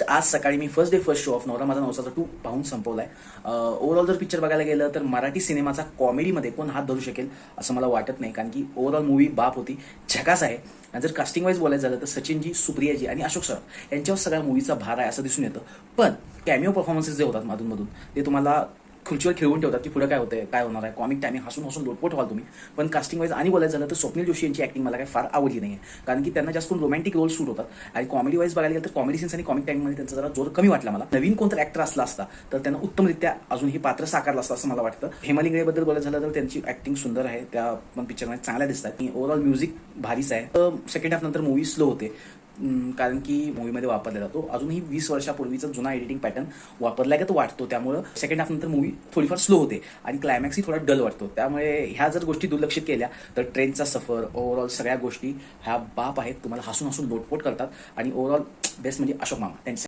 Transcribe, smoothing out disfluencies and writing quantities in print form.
आज सकाळी मी first day first show of Navra Maza नवसाचा 2 पाहून संपवलाय. ओव्हरऑल जर पिक्चर बघायला गेलं तर मराठी सिनेमाचा कॉमेडीमध्ये कोण हात धरू शकेल असं मला वाटत नाही, कारण की ओव्हरऑल मूवी बाप होती, झकास आहे. आणि जर कास्टिंग वाईज बोलायचं झालं तर सचिनजी, सुप्रियाजी आणि अशोक सर यांच्यावर सगळ्या मूवीचा भार आहे असं दिसून येतं. पण कॅमिओ परफॉर्मन्सेस जे होतात मधून ते तुम्हाला खुर्चीवर खेळवून ठेवतात की पुढे काय होतंय, काय होणार आहे. कॉमिक टायमिंग हसून लोटपोट व्हाल तुम्ही. पण कास्टिंग वाईज आणि बोलायचं झालं तर स्वप्नील जोशी यांची ऍक्टिंग मला काय फार आवडली नाही, कारण की त्यांना जास्त रोमॅन्टिक रोल शूट होतात. आणि कॉमेडी वाईज बघायला गेलं तर कॉमेडी सीन्स आणि कॉमिक टायमिंगमध्ये त्यांचा जरा जोर कमी वाटला मला. नवीन कोणतं ऍक्टर असला असता तर त्यांना उत्तमरित्या अजून ही पात्र साकारलं असतं असं मला वाटतं. हेमालिंगेबद्दल बोलायचं झालं तर त्यांची ऍक्टिंग सुंदर आहे, त्या पण पिक्चरमध्ये चांगल्या दिसतात. ओव्हरऑल म्युझिक भारीच आहे. तर सेकंड हाफ नंतर मूवी स्लो होते, कारण की मूवीमध्ये वापरला जातो अजूनही 20 वर्षापूर्वीचा जुना एडिटिंग पॅटर्न वापरलाय का तो वाटतो. त्यामुळे सेकंड हाफ नंतर मूवी थोडीफार स्लो होते आणि क्लायमॅक्सही थोडा डल वाटतो. त्यामुळे ह्या जर गोष्टी दुर्लक्षित केल्या तर ट्रेनचा सफर, ओव्हरऑल सगळ्या गोष्टी ह्या बाप आहेत, तुम्हाला हसून लोटपोट करतात. आणि ओव्हरऑल बेस्ट म्हणजे अशोक मामा त्यांच्या